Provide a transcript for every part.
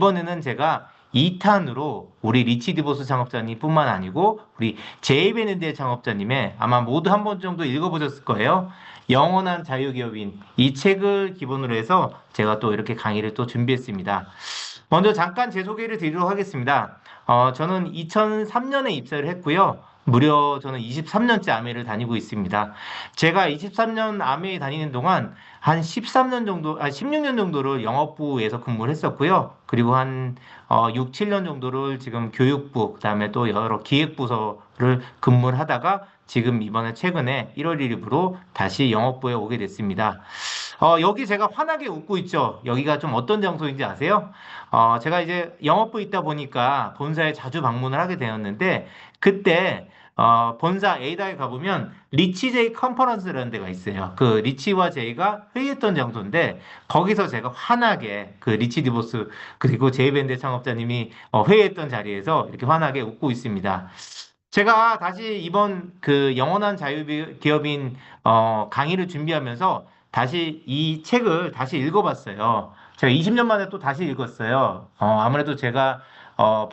이번에는 제가 2탄으로 우리 리치 디보스 창업자님뿐만 아니고 우리 제이베네드의 창업자님의 아마 모두 한 번 정도 읽어보셨을 거예요. 영원한 자유기업인 이 책을 기본으로 해서 제가 또 이렇게 강의를 또 준비했습니다. 먼저 잠깐 제 소개를 드리도록 하겠습니다. 저는 2003년에 입사를 했고요. 무려 저는 23년째 아메를 다니고 있습니다. 제가 23년 아메에 다니는 동안 한 13년 정도, 16년 정도를 영업부에서 근무를 했었고요. 그리고 한 6, 7년 정도를 지금 교육부, 그다음에 또 여러 기획부서를 근무를 하다가 지금 이번에 최근에 1월 1일부로 다시 영업부에 오게 됐습니다. 여기 제가 환하게 웃고 있죠. 여기가 좀 어떤 장소인지 아세요? 제가 이제 영업부에 있다 보니까 본사에 자주 방문을 하게 되었는데, 그때, 본사 A다에 가보면, 리치 제이 컨퍼런스라는 데가 있어요. 그 리치와 제이가 회의했던 장소인데, 거기서 제가 환하게 그 리치 디보스, 그리고 제이밴드 창업자님이 회의했던 자리에서 이렇게 환하게 웃고 있습니다. 제가 다시 이번 그 영원한 자유기업인 강의를 준비하면서 다시 이 책을 다시 읽어봤어요. 제가 20년 만에 또 다시 읽었어요. 아무래도 제가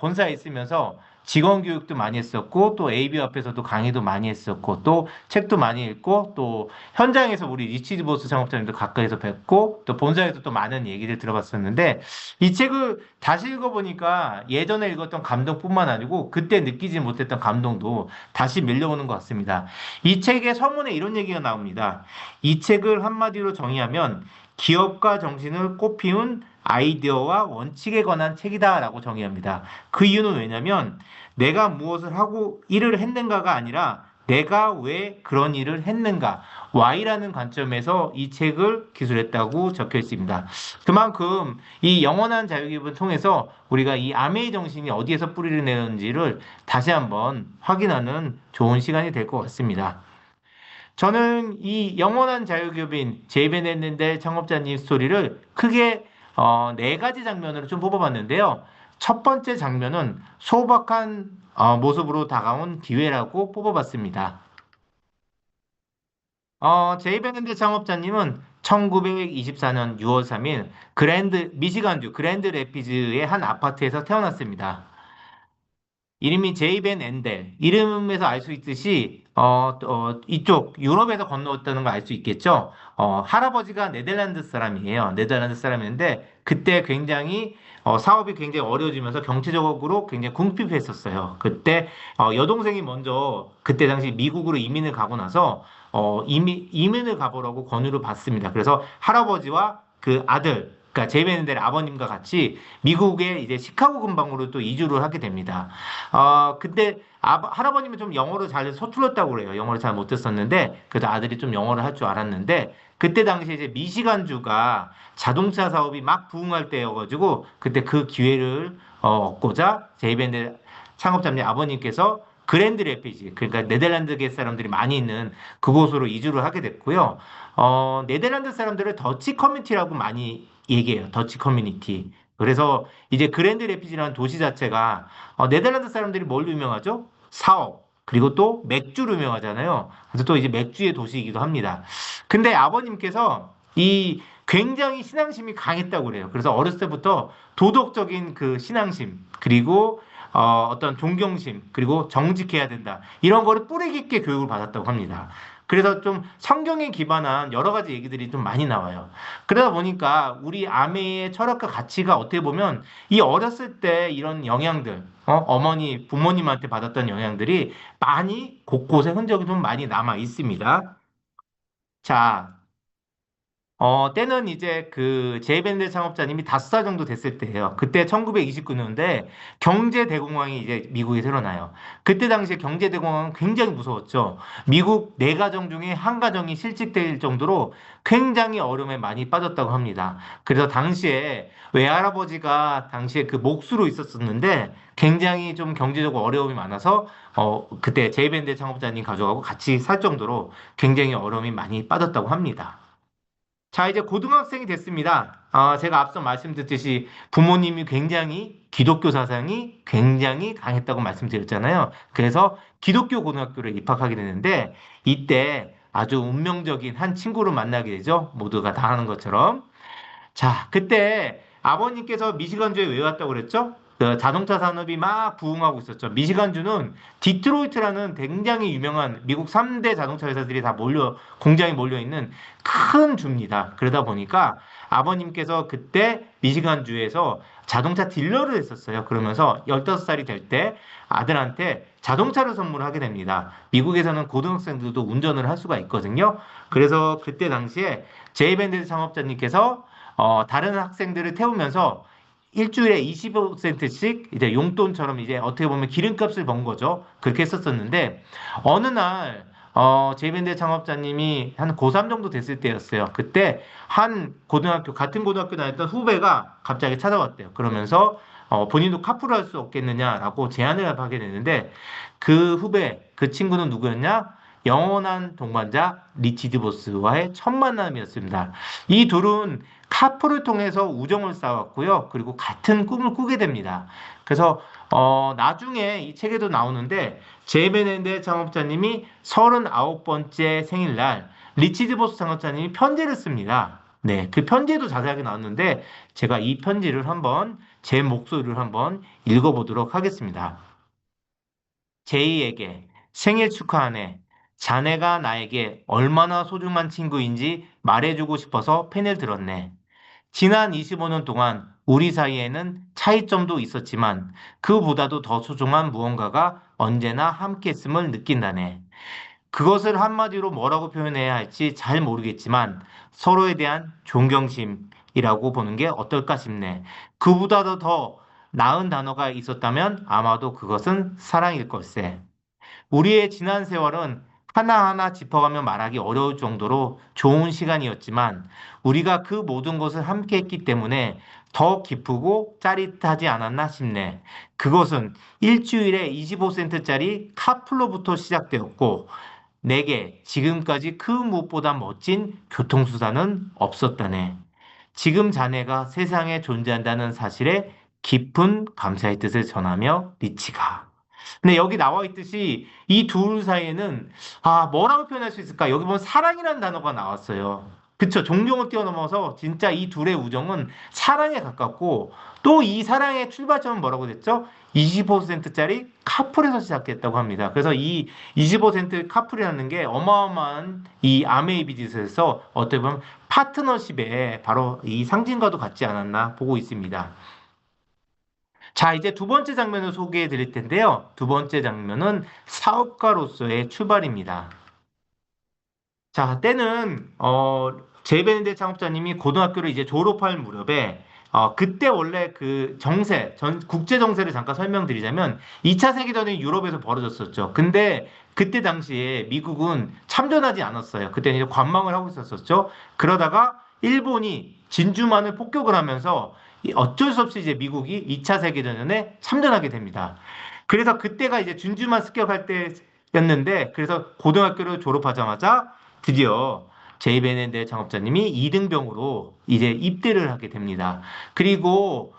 본사에 있으면서 직원 교육도 많이 했었고 또 AB 앞에서도 강의도 많이 했었고 또 책도 많이 읽고 또 현장에서 우리 리치드보스 창업자님도 가까이서 뵙고 또 본사에서 또 많은 얘기를 들어봤었는데 이 책을 다시 읽어보니까 예전에 읽었던 감동뿐만 아니고 그때 느끼지 못했던 감동도 다시 밀려오는 것 같습니다. 이 책의 서문에 이런 얘기가 나옵니다. 이 책을 한마디로 정의하면 기업가 정신을 꽃피운 아이디어와 원칙에 관한 책이다라고 정의합니다. 그 이유는 왜냐면 내가 무엇을 하고 일을 했는가가 아니라 내가 왜 그런 일을 했는가, Y라는 관점에서 이 책을 기술했다고 적혀 있습니다. 그만큼 이 영원한 자유기업을 통해서 우리가 이 아메이 정신이 어디에서 뿌리를 내는지를 다시 한번 확인하는 좋은 시간이 될 것 같습니다. 저는 이 영원한 자유기업인 제이벤했는데 창업자님 스토리를 크게 네 가지 장면으로 좀 뽑아봤는데요. 첫 번째 장면은 소박한 모습으로 다가온 기회라고 뽑아봤습니다. 제이벤핸드 창업자님은 1924년 6월 3일 미시간주 그랜드 레피즈의 한 아파트에서 태어났습니다. 이름이 제이벤 엔델. 이름에서 알 수 있듯이, 이쪽, 유럽에서 건너왔다는 걸 알 수 있겠죠? 할아버지가 네덜란드 사람이에요. 네덜란드 사람인데, 그때 굉장히, 사업이 굉장히 어려워지면서 경제적으로 굉장히 궁핍했었어요. 그때, 여동생이 먼저, 그때 당시 미국으로 이민을 가고 나서, 이민을 가보라고 권유를 받습니다. 그래서 할아버지와 그 아들, 그러니까 제이벤델 아버님과 같이 미국의 이제 시카고 근방으로 또 이주를 하게 됩니다. 근데 할아버님은 좀 영어를 잘 서툴렀다고 그래요. 영어를 잘 못했었는데 그래서 아들이 좀 영어를 할 줄 알았는데 그때 당시에 이제 미시간주가 자동차 사업이 막 부흥할 때여가지고 그때 그 기회를 얻고자 제이벤델 창업자님 아버님께서 그랜드 레피지, 그러니까 네덜란드계 사람들이 많이 있는 그곳으로 이주를 하게 됐고요. 네덜란드 사람들을 더치 커뮤니티라고 많이 얘기해요. 더치 커뮤니티. 그래서 이제 그랜드 레피지라는 도시 자체가 네덜란드 사람들이 뭘 유명하죠? 사업. 그리고 또 맥주로 유명하잖아요. 그래서 또 이제 맥주의 도시이기도 합니다. 근데 아버님께서 이 굉장히 신앙심이 강했다고 그래요. 그래서 어렸을 때부터 도덕적인 그 신앙심, 그리고 어떤 존경심, 그리고 정직해야 된다. 이런 거를 뿌리 깊게 교육을 받았다고 합니다. 그래서 좀 성경에 기반한 여러 가지 얘기들이 좀 많이 나와요. 그러다 보니까 우리 아메의 철학과 가치가 어떻게 보면 이 어렸을 때 이런 영향들, 어머니, 부모님한테 받았던 영향들이 많이 곳곳에 흔적이 좀 많이 남아 있습니다. 자, 때는 이제 그 제이밴드 창업자님이 5살 정도 됐을 때예요. 그때 1929년대 경제대공황이 이제 미국에 일어나요. 그때 당시에 경제대공황은 굉장히 무서웠죠. 미국 네 가정 중에 한 가정이 실직될 정도로 굉장히 어려움에 많이 빠졌다고 합니다. 그래서 당시에 외할아버지가 당시에 그 목수로 있었었는데 굉장히 좀 경제적으로 어려움이 많아서 그때 제이밴드 창업자님 가족하고 같이 살 정도로 굉장히 어려움이 많이 빠졌다고 합니다. 자, 이제 고등학생이 됐습니다. 제가 앞서 말씀드렸듯이 부모님이 굉장히 기독교 사상이 굉장히 강했다고 말씀드렸잖아요. 그래서 기독교 고등학교를 입학하게 되는데 이때 아주 운명적인 한 친구를 만나게 되죠. 모두가 다 하는 것처럼. 자, 그때 아버님께서 미시건주에 왜 왔다고 그랬죠? 그 자동차 산업이 막 부흥하고 있었죠. 미시간주는 디트로이트라는 굉장히 유명한 미국 3대 자동차 회사들이 다 공장이 몰려 있는 큰 주입니다. 그러다 보니까 아버님께서 그때 미시간주에서 자동차 딜러를 했었어요. 그러면서 15살이 될 때 아들한테 자동차를 선물하게 됩니다. 미국에서는 고등학생들도 운전을 할 수가 있거든요. 그래서 그때 당시에 제이밴드 창업자님께서 다른 학생들을 태우면서 일주일에 25센트씩 이제 용돈처럼 이제 어떻게 보면 기름값을 번 거죠. 그렇게 했었었는데 어느 날 제이밴드 창업자님이 한 고3 정도 됐을 때였어요. 그때 같은 고등학교 다녔던 후배가 갑자기 찾아왔대요. 그러면서 본인도 카풀을 할 수 없겠느냐라고 제안을 하게 됐는데 그 친구는 누구였냐? 영원한 동반자 리치 디보스와의 첫 만남이었습니다. 이 둘은 카풀을 통해서 우정을 쌓았고요. 그리고 같은 꿈을 꾸게 됩니다. 그래서 나중에 이 책에도 나오는데 제이벤앤드 창업자님이 39번째 생일날 리치 디보스 창업자님이 편지를 씁니다. 네, 그 편지에도 자세하게 나왔는데 제가 이 편지를 한번 제 목소리를 한번 읽어보도록 하겠습니다. 제이에게 생일 축하하네. 자네가 나에게 얼마나 소중한 친구인지 말해주고 싶어서 펜을 들었네. 지난 25년 동안 우리 사이에는 차이점도 있었지만 그보다도 더 소중한 무언가가 언제나 함께했음을 느낀다네. 그것을 한마디로 뭐라고 표현해야 할지 잘 모르겠지만 서로에 대한 존경심이라고 보는 게 어떨까 싶네. 그보다도 더 나은 단어가 있었다면 아마도 그것은 사랑일 걸세. 우리의 지난 세월은 하나하나 짚어가며 말하기 어려울 정도로 좋은 시간이었지만 우리가 그 모든 것을 함께 했기 때문에 더 기쁘고 짜릿하지 않았나 싶네. 그것은 일주일에 25센트짜리 카풀로부터 시작되었고 내게 지금까지 그 무엇보다 멋진 교통수단은 없었다네. 지금 자네가 세상에 존재한다는 사실에 깊은 감사의 뜻을 전하며 리치가. 근데 여기 나와 있듯이 이 둘 사이에는 뭐라고 표현할 수 있을까? 여기 보면 사랑이라는 단어가 나왔어요. 그쵸? 존경을 뛰어넘어서 진짜 이 둘의 우정은 사랑에 가깝고 또 이 사랑의 출발점은 뭐라고 됐죠? 25센트짜리 카풀에서 시작했다고 합니다. 그래서 이 25센트 카풀이라는 게 어마어마한 이 아메이 비즈에서 어떻게 보면 파트너십에 바로 이 상징과도 같지 않았나 보고 있습니다. 자, 이제 두 번째 장면을 소개해 드릴 텐데요. 두 번째 장면은 사업가로서의 출발입니다. 자, 때는, 제이베네데 창업자님이 고등학교를 이제 졸업할 무렵에, 그때 원래 국제 정세를 잠깐 설명드리자면, 2차 세계대전이 유럽에서 벌어졌었죠. 근데 그때 당시에 미국은 참전하지 않았어요. 그때는 이제 관망을 하고 있었었죠. 그러다가 일본이 진주만을 폭격을 하면서 어쩔 수 없이 이제 미국이 2차 세계대전에 참전하게 됩니다. 그래서 그때가 이제 진주만 습격할 때였는데, 그래서 고등학교를 졸업하자마자 드디어 제이베네데 창업자님이 2등병으로 이제 입대를 하게 됩니다. 그리고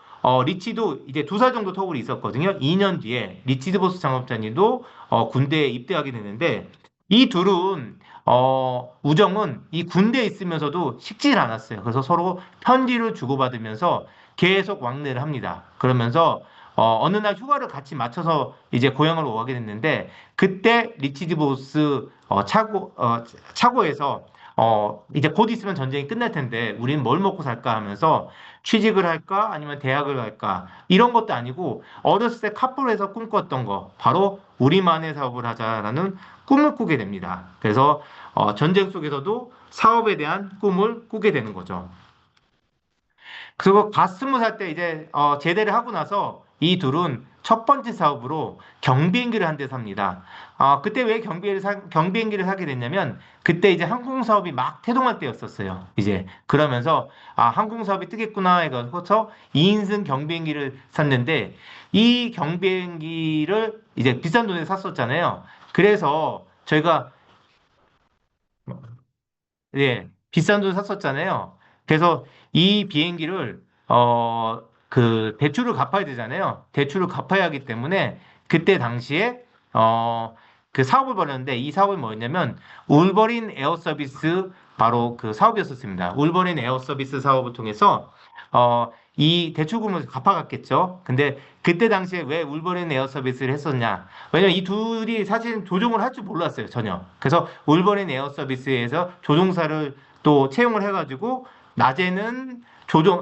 리치도 이제 2살 정도 터울이 있었거든요. 2년 뒤에 리치드 보스 창업자님도 군대에 입대하게 되는데 이 둘은 우정은 이 군대에 있으면서도 식질 않았어요. 그래서 서로 편지를 주고받으면서 계속 왕래를 합니다. 그러면서 어느 날 휴가를 같이 맞춰서 이제 고향으로 오게 됐는데 그때 리치드 보스 차고에서 이제 곧 있으면 전쟁이 끝날 텐데 우리는 뭘 먹고 살까 하면서 취직을 할까 아니면 대학을 갈까 이런 것도 아니고 어렸을 때 카풀에서 꿈꿨던 거 바로 우리만의 사업을 하자라는 꿈을 꾸게 됩니다. 그래서 전쟁 속에서도 사업에 대한 꿈을 꾸게 되는 거죠. 그리고 갓 20살 때 이제 제대를 하고 나서 이 둘은 첫 번째 사업으로 경비행기를 한 대 삽니다. 그때 왜 경비행기를 사게 됐냐면 그때 이제 항공 사업이 막 태동할 때였었어요. 이제 그러면서 항공 사업이 뜨겠구나 해서 2인승 경비행기를 샀는데 이 경비행기를 이제 비싼 돈에 샀었잖아요. 그래서 저희가 예, 비싼 돈 샀었잖아요. 그래서 이 비행기를, 대출을 갚아야 되잖아요. 대출을 갚아야 하기 때문에 그때 당시에, 그 사업을 벌였는데 이 사업이 뭐였냐면 울버린 에어 서비스 바로 그 사업이었었습니다. 울버린 에어 서비스 사업을 통해서, 이 대출금을 갚아갔겠죠. 근데 그때 당시에 왜 울버린 에어 서비스를 했었냐? 왜냐면 이 둘이 사실 조종을 할 줄 몰랐어요, 전혀. 그래서 울버린 에어 서비스에서 조종사를 또 채용을 해가지고 낮에는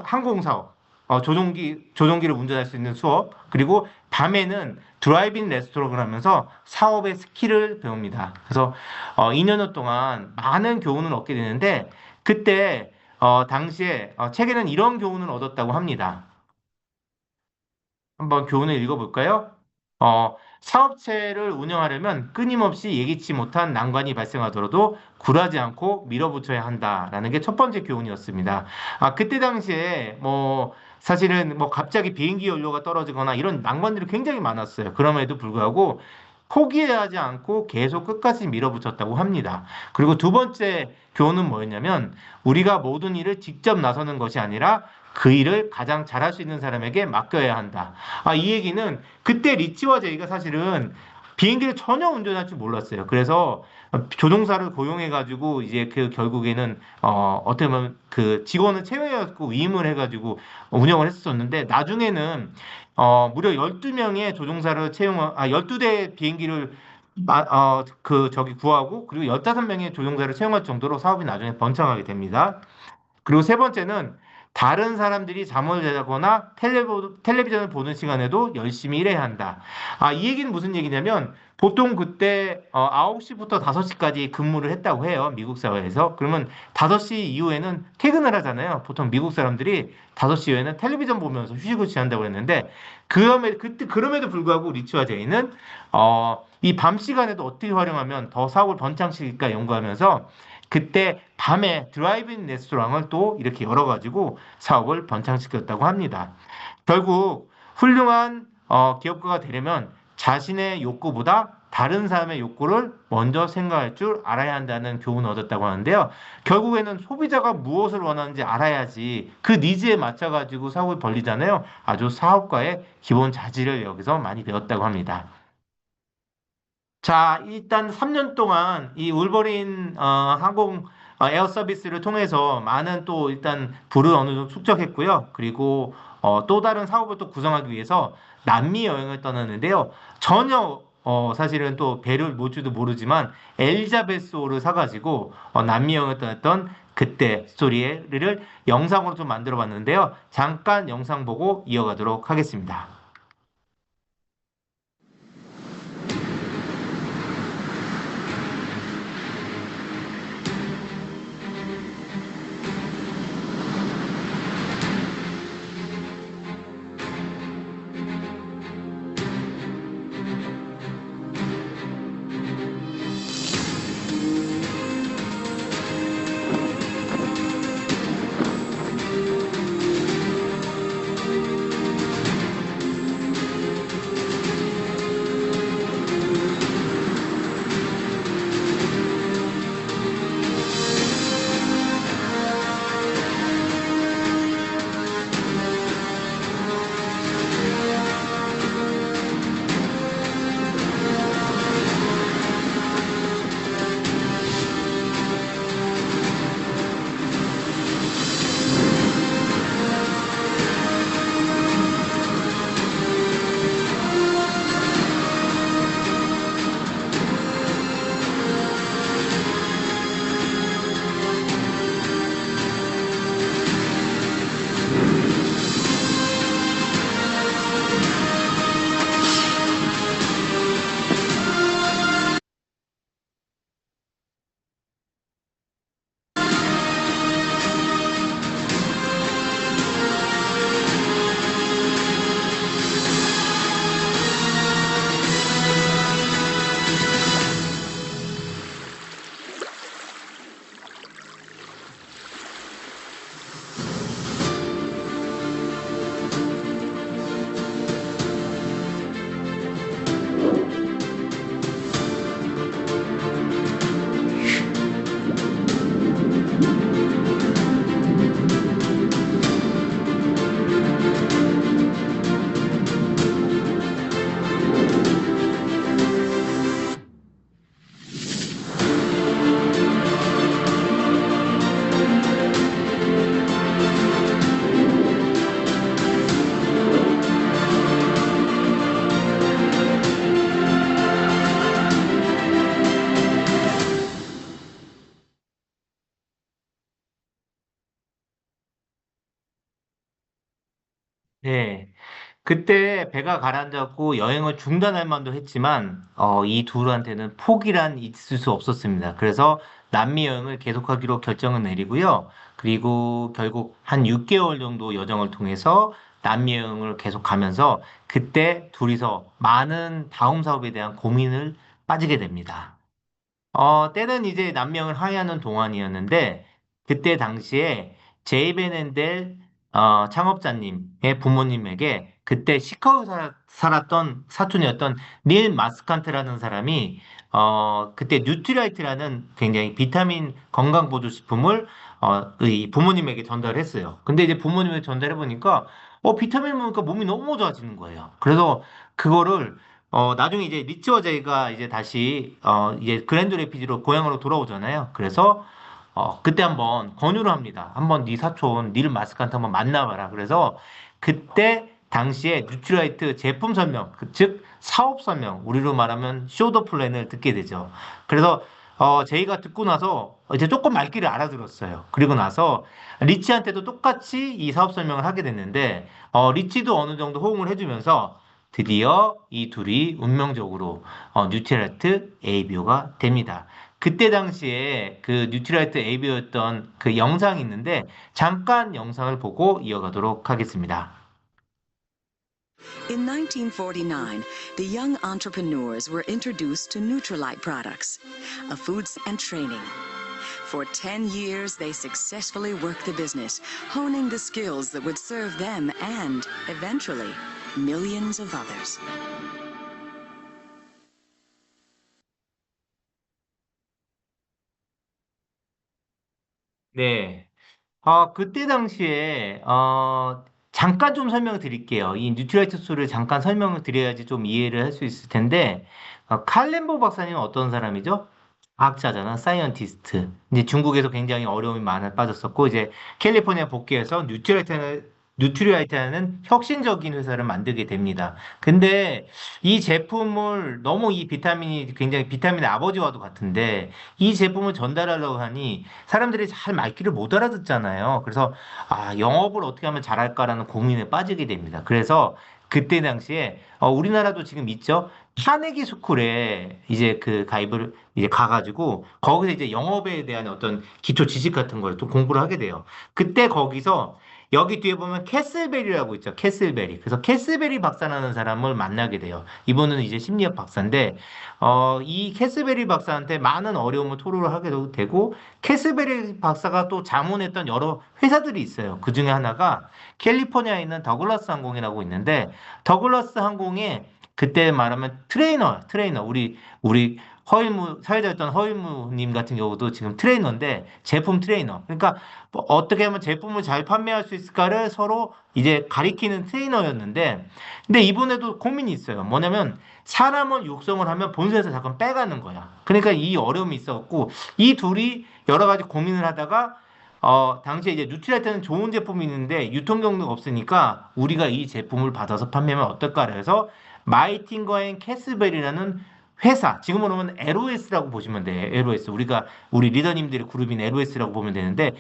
항공 사업, 조종기를 운전할 수 있는 수업, 그리고 밤에는 드라이빙 레스토랑을 하면서 사업의 스킬을 배웁니다. 그래서 2년여 동안 많은 교훈을 얻게 되는데 그때 당시에 책에는 이런 교훈을 얻었다고 합니다. 한번 교훈을 읽어볼까요? 사업체를 운영하려면 끊임없이 예기치 못한 난관이 발생하더라도 굴하지 않고 밀어붙여야 한다라는 게 첫 번째 교훈이었습니다. 그때 당시에 뭐 사실은 뭐 갑자기 비행기 연료가 떨어지거나 이런 난관들이 굉장히 많았어요. 그럼에도 불구하고 포기하지 않고 계속 끝까지 밀어붙였다고 합니다. 그리고 두 번째 교훈은 뭐였냐면 우리가 모든 일을 직접 나서는 것이 아니라 그 일을 가장 잘할 수 있는 사람에게 맡겨야 한다. 이 얘기는 그때 리치와 제이가 사실은 비행기를 전혀 운전할 줄 몰랐어요. 그래서 조종사를 고용해가지고 이제 그 결국에는 어떻게 보면 그 직원을 채용해갖고 위임을 해가지고 운영을 했었는데 나중에는 무려 12명의 조종사를 12대 비행기를 구하고 그리고 15명의 조종사를 채용할 정도로 사업이 나중에 번창하게 됩니다. 그리고 세 번째는 다른 사람들이 잠을 자거나 텔레비전을 보는 시간에도 열심히 일해야 한다. 이 얘기는 무슨 얘기냐면 보통 그때 9시부터 5시까지 근무를 했다고 해요. 미국 사회에서. 그러면 5시 이후에는 퇴근을 하잖아요. 보통 미국 사람들이 5시 이후에는 텔레비전 보면서 휴식을 취한다고 했는데 그럼에도 불구하고 리치와 제이는 이 밤 시간에도 어떻게 활용하면 더 사업을 번창시킬까 연구하면서 그때 밤에 드라이브인 레스토랑을 또 이렇게 열어가지고 사업을 번창시켰다고 합니다. 결국 훌륭한 기업가가 되려면 자신의 욕구보다 다른 사람의 욕구를 먼저 생각할 줄 알아야 한다는 교훈을 얻었다고 하는데요. 결국에는 소비자가 무엇을 원하는지 알아야지 그 니즈에 맞춰가지고 사업을 벌리잖아요. 아주 사업가의 기본 자질을 여기서 많이 배웠다고 합니다. 자, 일단 3년 동안 이 울버린 항공 에어 서비스를 통해서 많은 또 일단 부를 어느 정도 축적했고요. 그리고 또 다른 사업을 또 구성하기 위해서 남미 여행을 떠났는데요. 전혀 사실은 또 배를 몰 줄도 모르지만 엘자베스호를 사가지고 남미 여행을 떠났던 그때 스토리를 영상으로 좀 만들어 봤는데요. 잠깐 영상 보고 이어가도록 하겠습니다. 네. 그때 배가 가라앉았고 여행을 중단할 만도 했지만 이 둘한테는 포기란 있을 수 없었습니다. 그래서 남미 여행을 계속하기로 결정을 내리고요. 그리고 결국 한 6개월 정도 여정을 통해서 남미 여행을 계속하면서 그때 둘이서 많은 다음 사업에 대한 고민을 빠지게 됩니다. 때는 이제 남명을 하야하는 동안이었는데, 그때 당시에 제이벤 앤델 창업자님의 부모님에게 그때 시카고 살았던 사촌이었던 닐 마스칸트라는 사람이 그때 뉴트라이트라는 굉장히 비타민 건강보조식품을 이 부모님에게 전달했어요. 근데 이제 부모님에게 전달해 보니까 비타민 먹으니까 몸이 너무 좋아지는 거예요. 그래서 그거를 나중에 이제 리치와 제이가 이제 다시, 이제 그랜드 레피지로 고향으로 돌아오잖아요. 그래서, 그때 한번 권유를 합니다. 한번 네 사촌, 닐 마스칸트 한번 만나봐라. 그래서 그때 당시에 뉴트라이트 제품 설명, 즉, 사업 설명, 우리로 말하면 쇼더 플랜을 듣게 되죠. 그래서, 제이가 듣고 나서 이제 조금 말귀를 알아들었어요. 그리고 나서 리치한테도 똑같이 이 사업 설명을 하게 됐는데, 리치도 어느 정도 호응을 해주면서 드디어 이 둘이 운명적으로 뉴트라이트 ABO가 됩니다. 그때 당시에 그 뉴트라이트 ABO였던 그 영상이 있는데 잠깐 영상을 보고 이어가도록 하겠습니다. In 1949, the young entrepreneurs were introduced to Nutrilite products, a foods and training. For 10 years, they successfully worked the business, honing the skills that would serve them and, eventually, millions of others. 네. 그때 당시에, 잠깐 좀 설명을 드릴게요. 이 뉴트라이트 수를 잠깐 설명을 드려야지 좀 이해를 할 수 있을 텐데, 칼렌보 박사님은 어떤 사람이죠? 과학자잖아, 사이언티스트. 이제 중국에서 굉장히 어려움이 많아 빠졌었고, 이제 캘리포니아 복귀해서 뉴트리아이트라는 혁신적인 회사를 만들게 됩니다. 근데 이 제품을 너무 이 비타민이 굉장히 비타민의 아버지와도 같은데, 이 제품을 전달하려고 하니 사람들이 잘 말귀를 못 알아듣잖아요. 그래서 영업을 어떻게 하면 잘할까라는 고민에 빠지게 됩니다. 그래서 그때 당시에 우리나라도 지금 있죠. 카네기 스쿨에 이제 그 가입을 이제 가가지고 거기서 이제 영업에 대한 어떤 기초 지식 같은 걸 또 공부를 하게 돼요. 그때 거기서 여기 뒤에 보면 캐슬베리라고 있죠. 캐슬베리. 그래서 캐슬베리 박사라는 사람을 만나게 돼요. 이분은 이제 심리학 박사인데 이 캐스베리 박사한테 많은 어려움을 토로를 하게 되고, 캐스베리 박사가 또 자문했던 여러 회사들이 있어요. 그 중에 하나가 캘리포니아에 있는 더글라스 항공이라고 있는데, 더글라스 항공에 그때 말하면 트레이너, 우리 사회자였던 허일무님 같은 경우도 지금 트레이너인데, 제품 트레이너. 그러니까 뭐 어떻게 하면 제품을 잘 판매할 수 있을까를 서로 이제 가리키는 트레이너였는데, 근데 이번에도 고민이 있어요. 뭐냐면, 사람을 육성을 하면 본사에서 잠깐 빼가는 거야. 그러니까 이 어려움이 있었고, 이 둘이 여러 가지 고민을 하다가, 당시에 이제 뉴트리아트는 좋은 제품이 있는데 유통 경로가 없으니까 우리가 이 제품을 받아서 판매하면 어떨까 해서 마이팅거 앤 캐스벨이라는 회사, 지금으로 보면 LOS라고 보시면 돼. LOS. 우리 리더님들의 그룹인 LOS라고 보면 되는데,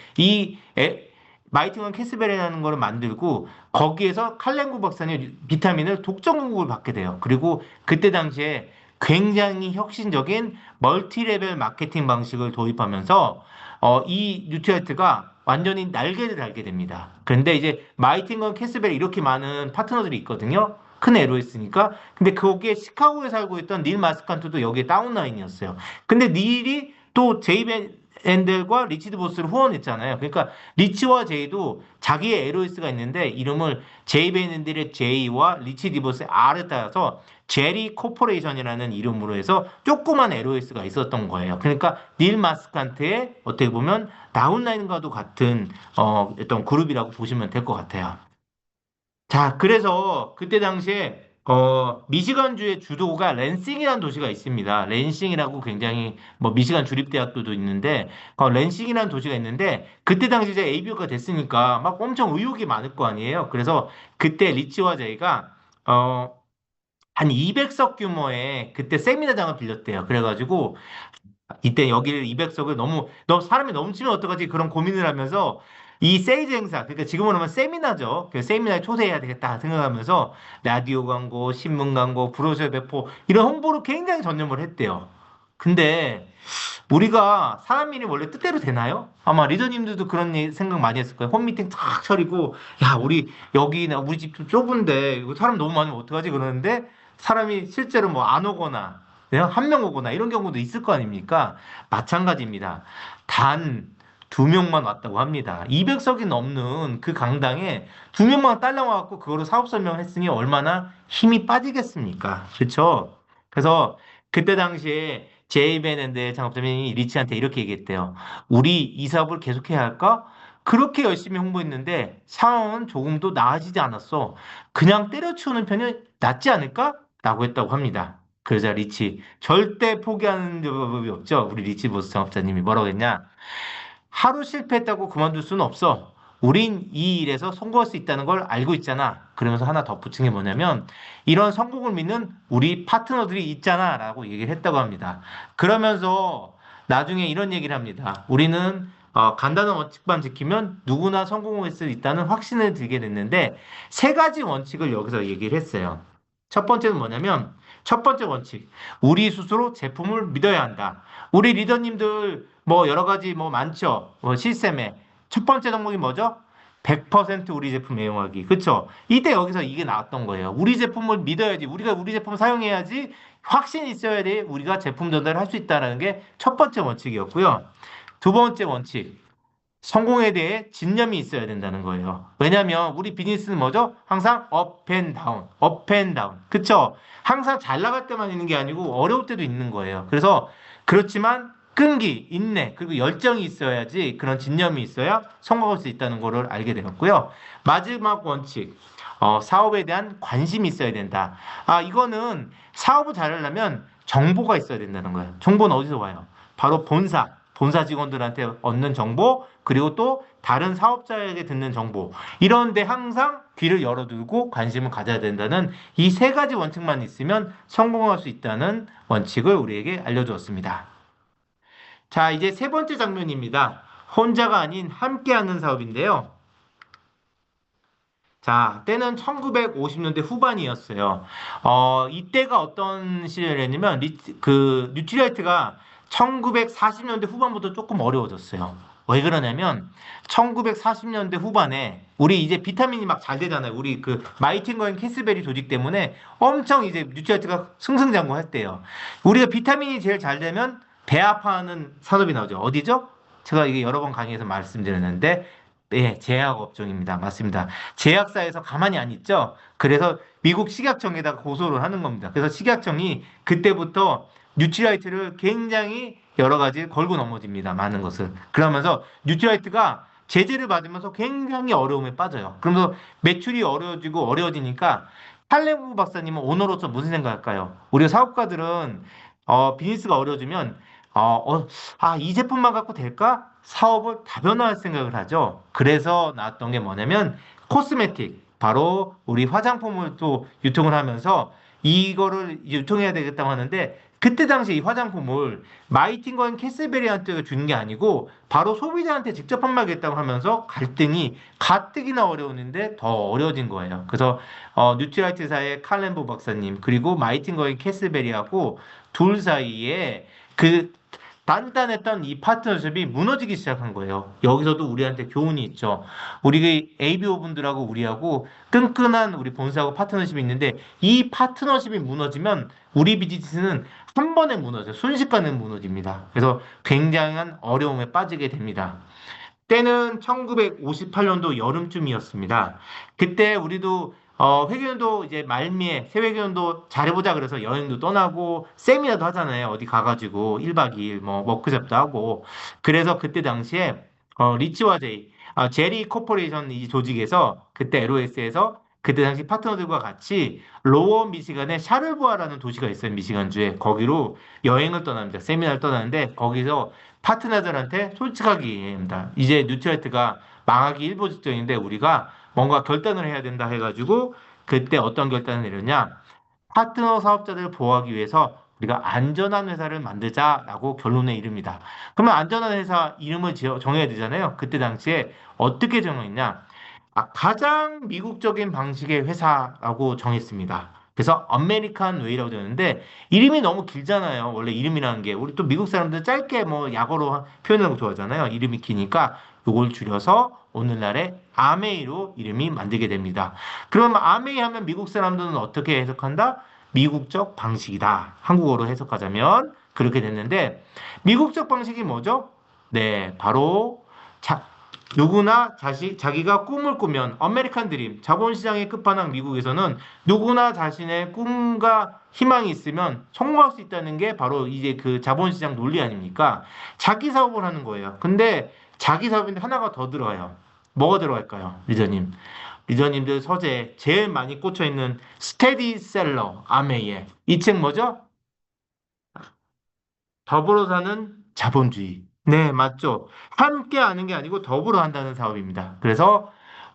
마이팅건 캐스벨이라는 거를 만들고 거기에서 칼렌구 박사님 비타민을 독점 공급을 받게 돼요. 그리고 그때 당시에 굉장히 혁신적인 멀티레벨 마케팅 방식을 도입하면서 이 뉴트리아트가 완전히 날개를 달게 됩니다. 그런데 이제 마이팅건 캐스벨 이렇게 많은 파트너들이 있거든요. 큰 LOS니까. 근데 거기에 시카고에 살고 있던 닐 마스칸트도 여기에 다운라인이었어요. 근데 닐이 또 제이벤 앤델과 리치드 보스를 후원했잖아요. 그러니까 리치와 제이도 자기의 LOS가 있는데 이름을 제이벤 앤델의 J와 리치 디보스의 R에 따라서 제리 코퍼레이션이라는 이름으로 해서 조그만 LOS가 있었던 거예요. 그러니까 닐 마스칸트의 어떻게 보면 다운라인과도 같은 어떤 그룹이라고 보시면 될 것 같아요. 자, 그래서 그때 당시에 미시간주의 주도가 랜싱이라는 도시가 있습니다. 랜싱이라고 굉장히 뭐 미시간 주립대학교도 있는데 랜싱이라는 도시가 있는데 그때 당시 이제 ABU가 됐으니까 막 엄청 의욕이 많을 거 아니에요. 그래서 그때 리치와 제이가 한 200석 규모의 그때 세미나장을 빌렸대요. 그래가지고 이때 여기를 200석을 너무 사람이 넘치면 어떡하지 그런 고민을 하면서 이 세일즈 행사, 그러니까 지금으로 하면 세미나죠. 그 세미나에 초대해야 되겠다 생각하면서 라디오 광고, 신문 광고, 브로셔 배포 이런 홍보를 굉장히 전념을 했대요. 근데 우리가 사람 일이 원래 뜻대로 되나요? 아마 리더님들도 그런 생각 많이 했을 거예요. 홈미팅 탁 차리고, 야, 우리 여기나 우리 집 좀 좁은데 이거 사람 너무 많으면 어떡하지? 그러는데 사람이 실제로 뭐 안 오거나 그냥 한 명 오거나 이런 경우도 있을 거 아닙니까? 마찬가지입니다. 단 두 명만 왔다고 합니다. 200석이 넘는 그 강당에 두 명만 딸려와갖고 그거로 사업 설명을 했으니 얼마나 힘이 빠지겠습니까? 그렇죠? 그래서 그때 당시에 제이벤앤드의 창업자님이 리치한테 이렇게 얘기했대요. 우리 이 사업을 계속해야 할까? 그렇게 열심히 홍보했는데 상황은 조금도 나아지지 않았어. 그냥 때려치우는 편이 낫지 않을까? 라고 했다고 합니다. 그러자 리치 절대 포기하는 법이 없죠. 우리 리치 보스 창업자님이 뭐라고 했냐? 하루 실패했다고 그만둘 수는 없어. 우린 이 일에서 성공할 수 있다는 걸 알고 있잖아. 그러면서 하나 덧붙인 게 뭐냐면 이런 성공을 믿는 우리 파트너들이 있잖아 라고 얘기를 했다고 합니다. 그러면서 나중에 이런 얘기를 합니다. 우리는 간단한 원칙만 지키면 누구나 성공할 수 있다는 확신을 들게 됐는데 세 가지 원칙을 여기서 얘기를 했어요. 첫 번째는 뭐냐면 첫 번째 원칙. 우리 스스로 제품을 믿어야 한다. 우리 리더님들 뭐 여러 가지 뭐 많죠. 뭐 시스템에 첫 번째 덕목이 뭐죠? 100% 우리 제품 애용하기. 그쵸? 이때 여기서 이게 나왔던 거예요. 우리 제품을 믿어야지. 우리가 우리 제품 사용해야지. 확신이 있어야 돼. 우리가 제품 전달을 할 수 있다는 게 첫 번째 원칙이었고요. 두 번째 원칙. 성공에 대해 집념이 있어야 된다는 거예요. 왜냐하면 우리 비즈니스는 뭐죠? 항상 업 앤 다운, 업 앤 다운. 그쵸? 항상 잘 나갈 때만 있는 게 아니고 어려울 때도 있는 거예요. 그래서 그렇지만 끈기, 인내, 그리고 열정이 있어야지 그런 집념이 있어야 성공할 수 있다는 거를 알게 되었고요. 마지막 원칙, 사업에 대한 관심이 있어야 된다. 이거는 사업을 잘하려면 정보가 있어야 된다는 거예요. 정보는 어디서 와요? 바로 본사 직원들한테 얻는 정보, 그리고 또 다른 사업자에게 듣는 정보. 이런데 항상 귀를 열어두고 관심을 가져야 된다는 이 세 가지 원칙만 있으면 성공할 수 있다는 원칙을 우리에게 알려주었습니다. 자, 이제 세 번째 장면입니다. 혼자가 아닌 함께하는 사업인데요. 자, 때는 1950년대 후반이었어요. 이때가 어떤 시절이었냐면, 뉴트리라이트가 1940년대 후반부터 조금 어려워졌어요. 왜 그러냐면, 1940년대 후반에, 우리 이제 비타민이 막 잘 되잖아요. 우리 그, 마이틴 거인 캐스베리 조직 때문에 엄청 이제 뉴트리라이트가 승승장구했대요. 우리가 비타민이 제일 잘 되면, 배 아파하는 산업이 나오죠. 어디죠? 제가 이게 여러 번 강의에서 말씀드렸는데, 네, 제약 업종입니다. 맞습니다. 제약사에서 가만히 안 있죠. 그래서 미국 식약청에다가 고소를 하는 겁니다. 그래서 식약청이 그때부터 뉴트라이트를 굉장히 여러 가지 걸고 넘어집니다. 많은 것을. 그러면서 뉴트라이트가 제재를 받으면서 굉장히 어려움에 빠져요. 그러면서 매출이 어려워지고 어려워지니까 팔레무 박사님은 오너로서 무슨 생각할까요? 우리 사업가들은 비즈니스가 어려워지면 이 제품만 갖고 될까? 사업을 다변화할 생각을 하죠. 그래서 나왔던 게 뭐냐면 코스메틱, 바로 우리 화장품을 또 유통을 하면서 이거를 유통해야 되겠다고 하는데 그때 당시 이 화장품을 마이틴건 캐스베리한테 주는 게 아니고 바로 소비자한테 직접 판매하겠다고 하면서 갈등이 가뜩이나 어려웠는데 더 어려워진 거예요. 그래서 뉴트라이트사의 칼렌보 박사님 그리고 마이틴건 캐스베리하고 둘 사이에 그 단단했던 이 파트너십이 무너지기 시작한 거예요. 여기서도 우리한테 교훈이 있죠. 우리 ABO 분들하고 우리하고 끈끈한 우리 본사하고 파트너십이 있는데 이 파트너십이 무너지면 우리 비즈니스는 한 번에 무너져요. 순식간에 무너집니다. 그래서 굉장한 어려움에 빠지게 됩니다. 때는 1958년도 여름쯤이었습니다. 그때 우리도 회계연도 이제 말미에 새 회계연도 잘해보자 그래서 여행도 떠나고 세미나도 하잖아요. 어디 가가지고 1박 2일 뭐 워크숍도 하고 그래서 그때 당시에 리치와 제리 코퍼레이션 이 조직에서 그때 LOS에서 그때 당시 파트너들과 같이 로워 미시간의 샤를보아라는 도시가 있어요. 미시간주에 거기로 여행을 떠납니다. 세미나를 떠나는데 거기서 파트너들한테 솔직하게 얘기합니다. 이제 뉴트라이트가 망하기 일보 직전인데 우리가 뭔가 결단을 해야 된다 해가지고 그때 어떤 결단을 내렸냐? 파트너 사업자들을 보호하기 위해서 우리가 안전한 회사를 만들자라고 결론에 이릅니다. 그러면 안전한 회사 이름을 정해야 되잖아요. 그때 당시에 어떻게 정했냐? 가장 미국적인 방식의 회사라고 정했습니다. 그래서 아메리칸 웨이라고 되는데 이름이 너무 길잖아요. 원래 이름이라는 게 우리 또 미국 사람들 짧게 뭐 약어로 표현하는 거 좋아하잖아요. 이름이 기니까 이걸 줄여서 오늘날의 아메이로 이름이 만들게 됩니다. 그러면 아메이 하면 미국 사람들은 어떻게 해석한다? 미국적 방식이다. 한국어로 해석하자면 그렇게 됐는데 미국적 방식이 뭐죠? 네, 바로 자, 누구나 자기가 꿈을 꾸면 아메리칸 드림, 자본시장의 끝판왕 미국에서는 누구나 자신의 꿈과 희망이 있으면 성공할 수 있다는 게 바로 이제 그 자본시장 논리 아닙니까? 자기 사업을 하는 거예요. 근데 자기 사업인데 하나가 더 들어가요. 뭐가 들어갈까요, 리더님? 리더님들 서재 제일 많이 꽂혀 있는 스테디셀러 아메이에 이 책 뭐죠? 더불어 사는 자본주의. 네, 맞죠. 함께 하는 게 아니고 더불어 한다는 사업입니다. 그래서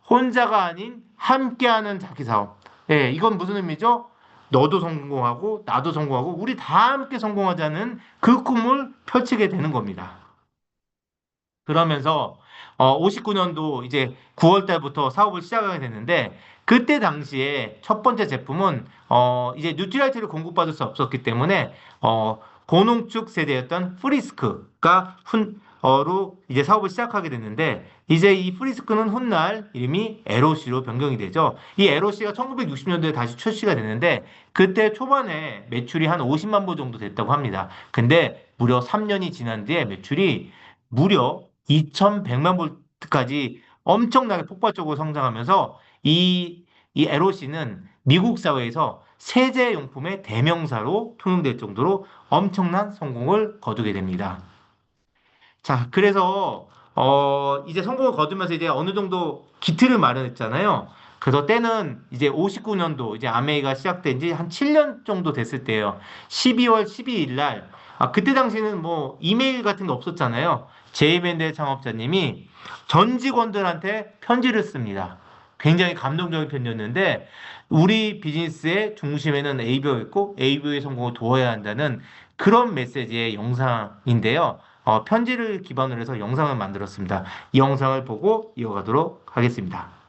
혼자가 아닌 함께 하는 자기 사업. 예, 이건 무슨 의미죠? 너도 성공하고 나도 성공하고 우리 다 함께 성공하자는 그 꿈을 펼치게 되는 겁니다. 그러면서 59년도 이제 9월 달부터 사업을 시작하게 됐는데 그때 당시에 첫 번째 제품은 이제 뉴트라이트를 공급받을 수 없었기 때문에 고농축 세대였던 프리스크가 로 이제 사업을 시작하게 됐는데 이제 이 프리스크는 훗날 이름이 에로시로 변경이 되죠. 이 에로시가 1960년도에 다시 출시가 됐는데 그때 초반에 매출이 한 50만 부 정도 됐다고 합니다. 근데 무려 3년이 지난 뒤에 매출이 무려 2,100만 볼트까지 엄청나게 폭발적으로 성장하면서 이 LOC는 미국 사회에서 세제용품의 대명사로 통용될 정도로 엄청난 성공을 거두게 됩니다. 자, 그래서 이제 성공을 거두면서 이제 어느 정도 기틀을 마련했잖아요. 그래서 때는 이제 59년도 이제 아메이가 시작된 지 한 7년 정도 됐을 때예요. 12월 12일 날 그때 당시에는 뭐 이메일 같은 게 없었잖아요. 제이밴드 창업자님이 전 직원들한테 편지를 씁니다. 굉장히 감동적인 편지였는데 우리 비즈니스의 중심에는 ABO가 있고 ABO의 성공을 도와야 한다는 그런 메시지의 영상인데요. 편지를 기반으로 해서 영상을 만들었습니다. 이 영상을 보고 이어가도록 하겠습니다.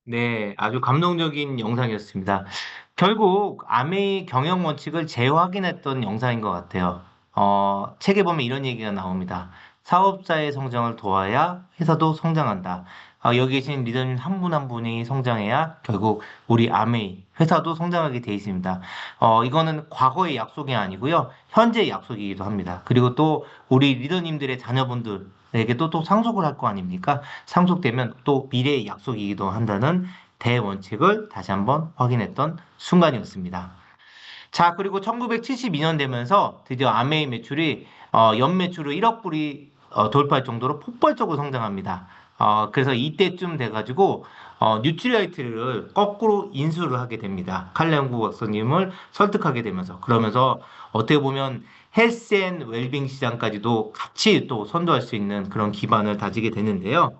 네, 아주 감동적인 영상이었습니다. 결국 아메이 경영 원칙을 재확인했던 영상인 것 같아요. 책에 보면 이런 얘기가 나옵니다. 사업자의 성장을 도와야 회사도 성장한다. 여기 계신 리더님 한 분 한 분이 성장해야 결국 우리 아메이 회사도 성장하게 돼 있습니다. 이거는 과거의 약속이 아니고요. 현재의 약속이기도 합니다. 그리고 또 우리 리더님들의 자녀분들에게도 또 상속을 할 거 아닙니까? 상속되면 또 미래의 약속이기도 한다는 대원칙을 다시 한번 확인했던 순간이었습니다. 자, 그리고 1972년 되면서 드디어 아메이 매출이 연매출을 1억 불이 돌파할 정도로 폭발적으로 성장합니다. 그래서 이때쯤 돼가지고 뉴트리라이트를 거꾸로 인수를 하게 됩니다. 칼레옹구 박사님을 설득하게 되면서 그러면서 어떻게 보면 헬스 앤 웰빙 시장까지도 같이 또 선도할 수 있는 그런 기반을 다지게 되는데요.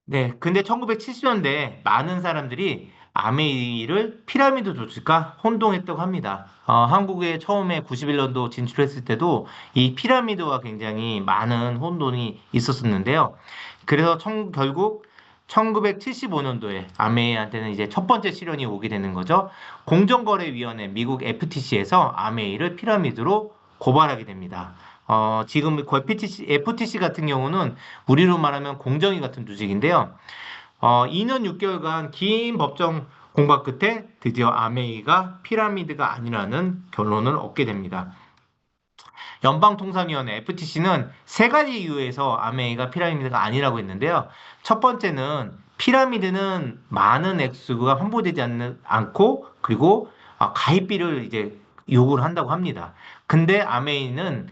네, 근데 1970년대 많은 사람들이 아메이를 피라미드 조직과 혼동했다고 합니다. 한국에 처음에 91년도 진출했을 때도 이 피라미드와 굉장히 많은 혼돈이 있었었는데요. 그래서 결국 1975년도에 아메이한테는 이제 첫 번째 시련이 오게 되는 거죠. 공정거래위원회 미국 FTC에서 아메이를 피라미드로 고발하게 됩니다. 지금 그 FTC 같은 경우는 우리로 말하면 공정위 같은 조직인데요. 2년 6개월간 긴 법정 공방 끝에 드디어 아메이가 피라미드가 아니라는 결론을 얻게 됩니다. 연방통상위원회 FTC는 세 가지 이유에서 아메이가 피라미드가 아니라고 했는데요. 첫 번째는 피라미드는 많은 액수가 환불되지 않고 그리고 가입비를 이제 요구를 한다고 합니다. 근데 아메이는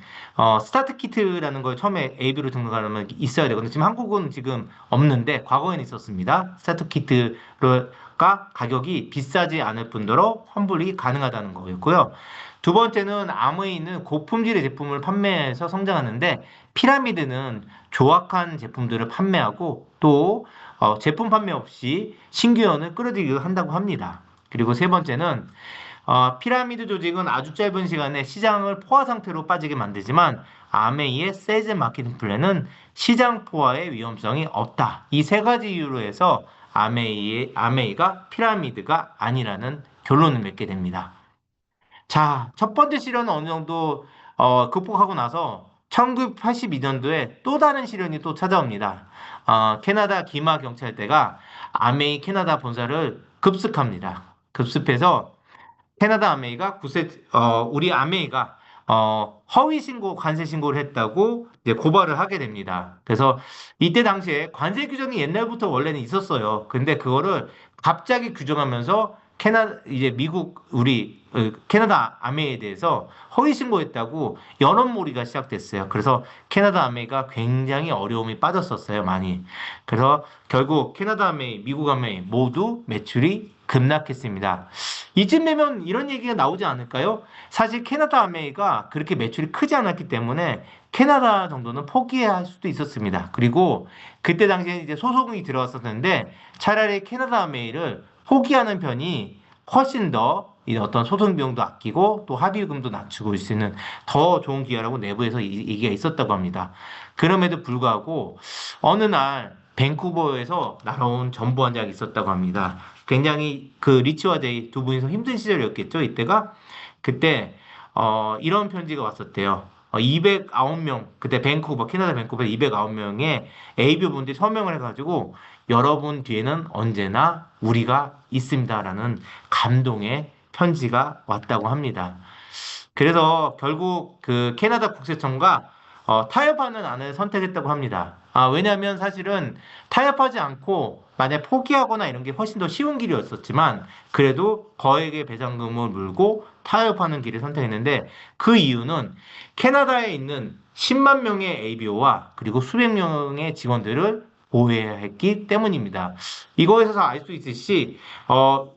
스타트 키트라는 걸 처음에 AB로 등록하려면 있어야 되거든요. 지금 한국은 지금 없는데 과거에는 있었습니다. 스타트 키트가 가격이 비싸지 않을 뿐더러 환불이 가능하다는 거였고요. 두 번째는 아메이는 고품질의 제품을 판매해서 성장하는데 피라미드는 조악한 제품들을 판매하고 또 제품 판매 없이 신규원을 끌어들이기도 한다고 합니다. 그리고 세 번째는 피라미드 조직은 아주 짧은 시간에 시장을 포화 상태로 빠지게 만들지만 아메이의 세즈 마케팅 플랜은 시장 포화의 위험성이 없다. 이 세 가지 이유로 해서 아메이가 피라미드가 아니라는 결론을 맺게 됩니다. 자, 첫 번째 시련은 어느 정도 극복하고 나서 1982년도에 또 다른 시련이 또 찾아옵니다. 캐나다 기마 경찰대가 아메이 캐나다 본사를 급습합니다. 급습해서 캐나다 아메이가 우리 아메이가 허위 신고, 관세 신고를 했다고 이제 고발을 하게 됩니다. 그래서 이때 당시에 관세 규정이 옛날부터 원래는 있었어요. 근데 그거를 갑자기 규정하면서 이제 미국, 캐나다 아메이에 대해서 허위 신고했다고 여론몰이가 시작됐어요. 그래서 캐나다 아메이가 굉장히 어려움이 빠졌었어요, 많이. 그래서 결국 캐나다 아메이, 미국 아메이 모두 매출이 급락했습니다. 이쯤 되면 이런 얘기가 나오지 않을까요? 사실 캐나다 아메이가 그렇게 매출이 크지 않았기 때문에 캐나다 정도는 포기해야 할 수도 있었습니다. 그리고 그때 당시에 이제 소송이 들어왔었는데 차라리 캐나다 아메이를 포기하는 편이 훨씬 더 이 어떤 소송 비용도 아끼고 또 합의금도 낮추고 있을 수 있는 더 좋은 기회라고 내부에서 얘기가 있었다고 합니다. 그럼에도 불구하고 어느 날 밴쿠버에서 날아온 전부 한 장이 있었다고 합니다. 굉장히 그 리치와 제이 두 분이서 힘든 시절이었겠죠, 이때가. 그때 이런 편지가 왔었대요. 209명, 그때 캐나다 밴쿠버에 209명의 ABO 분들이 서명을 해가지고 여러분 뒤에는 언제나 우리가 있습니다라는 감동의 편지가 왔다고 합니다. 그래서 결국 그 캐나다 국세청과 타협하는 안을 선택했다고 합니다. 왜냐하면 사실은 타협하지 않고 만약 포기하거나 이런 게 훨씬 더 쉬운 길이었었지만 그래도 거액의 배상금을 물고 타협하는 길을 선택했는데 그 이유는 캐나다에 있는 10만 명의 ABO와 그리고 수백 명의 직원들을 보호해야 했기 때문입니다. 이거에서 알 수 있듯이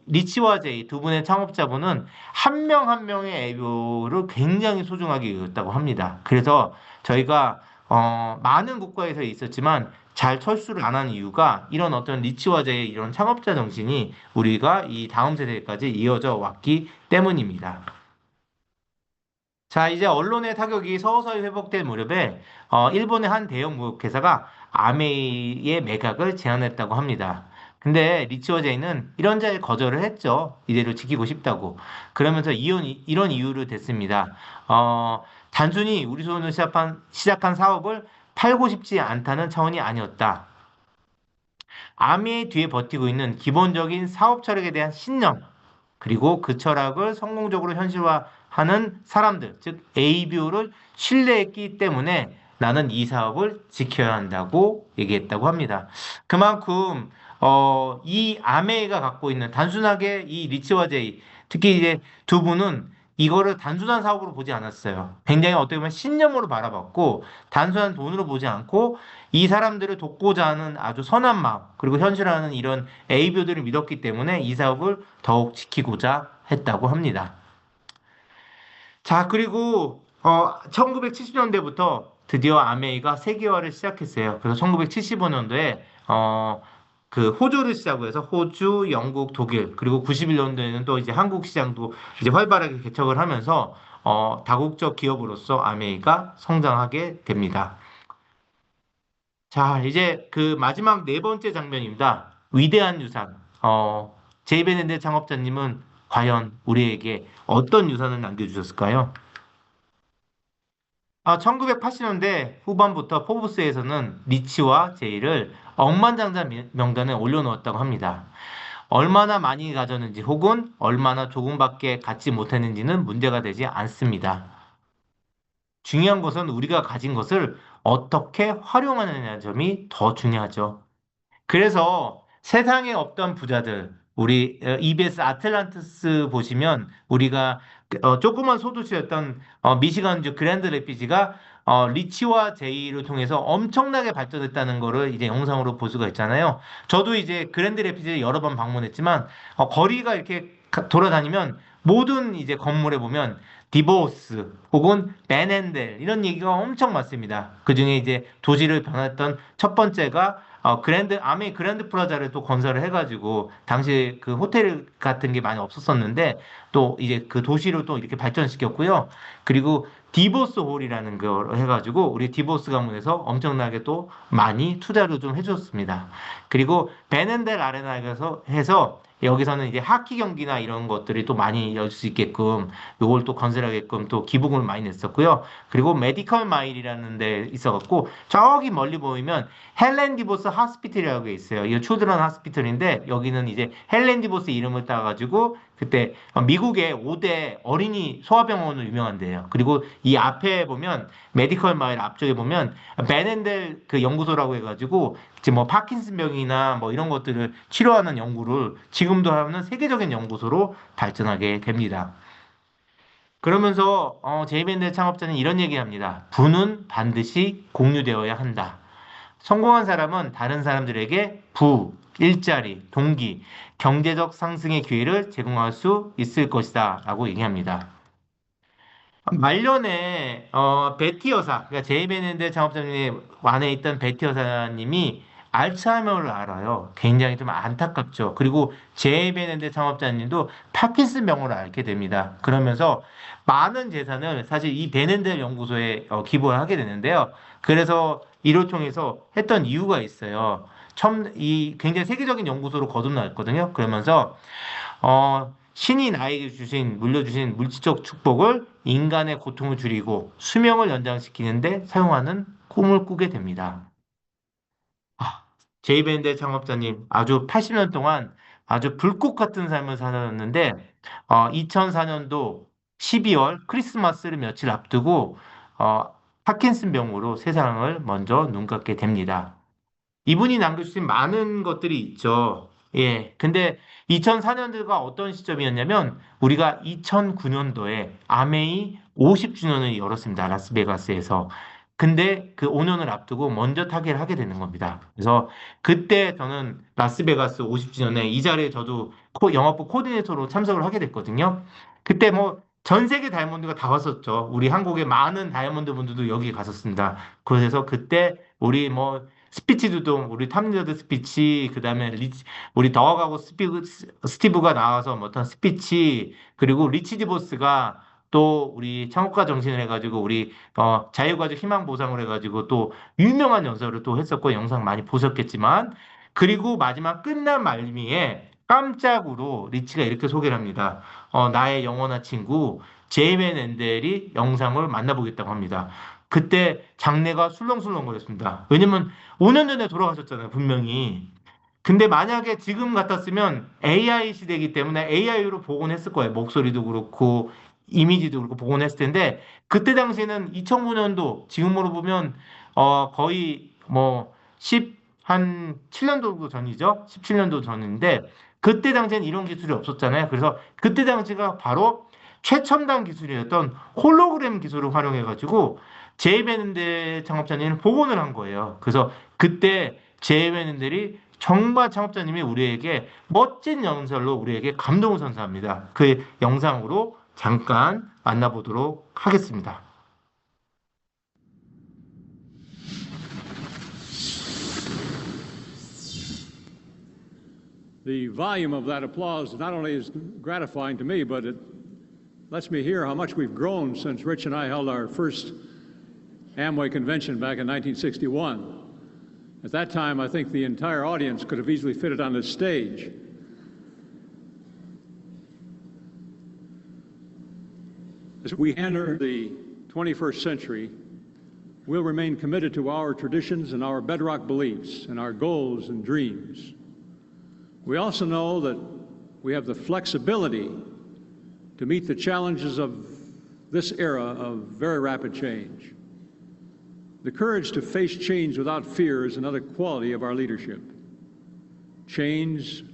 리치와 제이 두 분의 창업자분은 한 명 한 명의 ABO를 굉장히 소중하게 여겼다고 합니다. 그래서 저희가 많은 국가에서 있었지만 잘 철수를 안 한 이유가 이런 어떤 리치와제의 이런 창업자 정신이 우리가 이 다음 세대까지 이어져 왔기 때문입니다. 자, 이제 언론의 타격이 서서히 회복될 무렵에 일본의 한 대형 무역회사가 아메이의 매각을 제안했다고 합니다. 근데 리치와 제이는 이런 자에 거절을 했죠. 이대로 지키고 싶다고. 그러면서 이런 이유로 됐습니다. 단순히 우리 손으로 시작한 사업을 팔고 싶지 않다는 차원이 아니었다. 아미의 뒤에 버티고 있는 기본적인 사업 철학에 대한 신념, 그리고 그 철학을 성공적으로 현실화하는 사람들, 즉 ABO를 신뢰했기 때문에 나는 이 사업을 지켜야 한다고 얘기했다고 합니다. 그만큼 이 아메이가 갖고 있는 단순하게 이 리치와 제이, 특히 이제 두 분은 이거를 단순한 사업으로 보지 않았어요. 굉장히 어떻게 보면 신념으로 바라봤고 단순한 돈으로 보지 않고 이 사람들을 돕고자 하는 아주 선한 마음, 그리고 현실화하는 이런 ABO들을 믿었기 때문에 이 사업을 더욱 지키고자 했다고 합니다. 자, 그리고 1970년대부터 드디어 아메이가 세계화를 시작했어요. 그래서 1975년도에 그 호주를 시작으로 해서 호주, 영국, 독일, 그리고 91년도에는 또 이제 한국 시장도 이제 활발하게 개척을 하면서 다국적 기업으로서 아메이가 성장하게 됩니다. 자, 이제 그 마지막 네 번째 장면입니다. 위대한 유산. 제이벤앤드 창업자님은 과연 우리에게 어떤 유산을 남겨주셨을까요? 1980년대 후반부터 포브스에서는 리치와 제이를 억만장자 명단에 올려놓았다고 합니다. 얼마나 많이 가졌는지 혹은 얼마나 조금밖에 갖지 못했는지는 문제가 되지 않습니다. 중요한 것은 우리가 가진 것을 어떻게 활용하느냐는 점이 더 중요하죠. 그래서 세상에 없던 부자들, 우리 EBS 아틀란티스 보시면 우리가 조그만 소도시였던 미시간주 그랜드 레피지가 리치와 제이를 통해서 엄청나게 발전했다는 거를 이제 영상으로 볼 수가 있잖아요. 저도 이제 그랜드 레피지를 여러 번 방문했지만 거리가 이렇게 돌아다니면 모든 이제 건물에 보면 디보스 혹은 베넨델 이런 얘기가 엄청 많습니다. 그중에 이제 도시를 변했던 첫 번째가 아메 그랜드 프라자를 또 건설을 해가지고, 당시에 그 호텔 같은 게 많이 없었었는데, 또 이제 그 도시를 또 이렇게 발전시켰고요. 그리고 디보스 홀이라는 걸 해가지고, 우리 디보스 가문에서 엄청나게 또 많이 투자를 좀 해줬습니다. 그리고 베넨델 아레나에서 해서, 여기서는 이제 하키 경기나 이런 것들이 또 많이 열 수 있게끔, 요걸 또 건설하게끔 또 기부금을 많이 냈었고요. 그리고 메디컬 마일이라는 데 있어갖고, 저기 멀리 보이면 헬렌 디보스 하스피틀이라고 게 있어요. 이 초드런 하스피틀인데 여기는 이제 헬렌 디보스 이름을 따가지고 그때 미국의 5대 어린이 소아병원으로 유명한데요. 그리고 이 앞에 보면 메디컬 마일 앞쪽에 보면 베넨델 그 연구소라고 해가지고 이제 뭐 파킨슨병이나 뭐 이런 것들을 치료하는 연구를 지금도 하는 세계적인 연구소로 발전하게 됩니다. 그러면서 제이벤델 창업자는 이런 얘기합니다. 부는 반드시 공유되어야 한다. 성공한 사람은 다른 사람들에게 일자리, 동기, 경제적 상승의 기회를 제공할 수 있을 것이다. 라고 얘기합니다. 말년에 베티 여사, 그러니까 제이베넨드 창업자님 안에 있던 베티 여사님이 알츠하이머를 알아요. 굉장히 좀 안타깝죠. 그리고 제이베넨드 창업자님도 파킨슨 병으로 앓게 됩니다. 그러면서 많은 재산을 사실 이 베넨델 연구소에 기부를 하게 되는데요. 그래서 이를 통해서 했던 이유가 있어요. 처음 이 굉장히 세계적인 연구소로 거듭났거든요. 그러면서 신이 나에게 물려주신 물질적 축복을 인간의 고통을 줄이고 수명을 연장시키는데 사용하는 꿈을 꾸게 됩니다. 제이밴드 창업자님, 아주 80년 동안 아주 불꽃 같은 삶을 살았는데, 2004년도 12월 크리스마스를 며칠 앞두고, 파킨슨 병으로 세상을 먼저 눈 감게 됩니다. 이분이 남겨주신 많은 것들이 있죠. 예. 근데 2004년도가 어떤 시점이었냐면 우리가 2009년도에 아메이 50주년을 열었습니다. 라스베가스에서. 근데 그 5년을 앞두고 먼저 타계를 하게 되는 겁니다. 그래서 그때 저는 라스베가스 50주년에 이 자리에 저도 영업부 코디네이터로 참석을 하게 됐거든요. 그때 뭐 전 세계 다이아몬드가 다 왔었죠. 우리 한국의 많은 다이아몬드 분들도 여기 갔었습니다. 그래서 그때 우리 뭐 스피치도 우리 탐리더드 스피치 그다음에 우리 더하고 스티브가 나와서 뭐 어떤 스피치 그리고 리치 디보스가 또 우리 창업가 정신을 해가지고 우리 자유가족 희망 보상을 해가지고 또 유명한 연설을 또 했었고 영상 많이 보셨겠지만 그리고 마지막 끝난 말미에 깜짝으로 리치가 이렇게 소개를 합니다. 나의 영원한 친구 제이벤 앤델이 영상을 만나보겠다고 합니다. 그때 장내가 술렁술렁거렸습니다. 왜냐면 5년 전에 돌아가셨잖아요, 분명히. 근데 만약에 지금 같았으면 AI 시대이기 때문에 AI로 복원했을 거예요. 목소리도 그렇고 이미지도 그렇고 복원했을 텐데 그때 당시에는 2009년도 지금으로 보면 거의 뭐 10, 한 7년도 정도 전이죠. 17년도 전인데 그때 당시에는 이런 기술이 없었잖아요. 그래서 그때 당시가 바로 최첨단 기술이었던 홀로그램 기술을 활용해가지고 제이베는데 창업자님은 복원을 한 거예요. 그래서 그때 제이베는들이 정말 창업자님이 우리에게 멋진 연설로 우리에게 감동을 선사합니다. 그 영상으로 잠깐 만나보도록 하겠습니다. The volume of that applause not only is gratifying to me, but it lets me hear how much we've grown since Rich and I held our first Amway convention back in 1961. At that time, I think the entire audience could have easily fitted on this stage. As we enter the 21st century, we'll remain committed to our traditions and our bedrock beliefs and our goals and dreams. We also know that we have the flexibility to meet the challenges of this era of very rapid change. The courage to face change without fear is another quality of our leadership. Change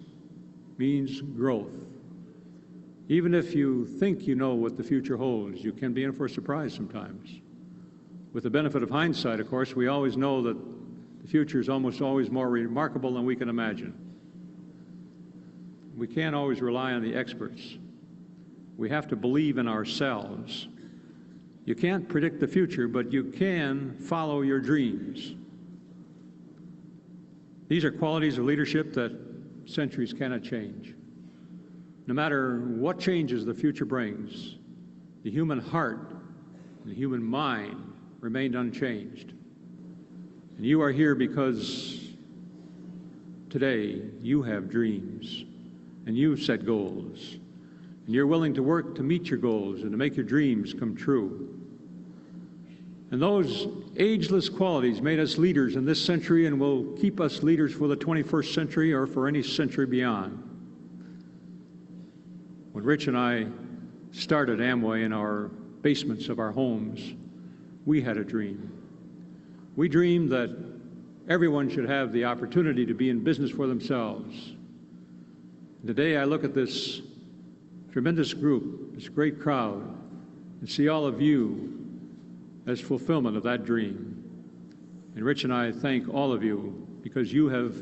means growth. Even if you think you know what the future holds, you can be in for a surprise sometimes. With the benefit of hindsight, of course, we always know that the future is almost always more remarkable than we can imagine. We can't always rely on the experts. We have to believe in ourselves. You can't predict the future, but you can follow your dreams. These are qualities of leadership that centuries cannot change. No matter what changes the future brings, the human heart and the human mind remained unchanged. And you are here because today you have dreams and you've set goals. And you're willing to work to meet your goals and to make your dreams come true. And those ageless qualities made us leaders in this century and will keep us leaders for the 21st century or for any century beyond. When Rich and I started Amway in our basements of our homes, we had a dream. We dreamed that everyone should have the opportunity to be in business for themselves. Today I look at this tremendous group, this great crowd, and see all of you as fulfillment of that dream. And Rich and I thank all of you because you have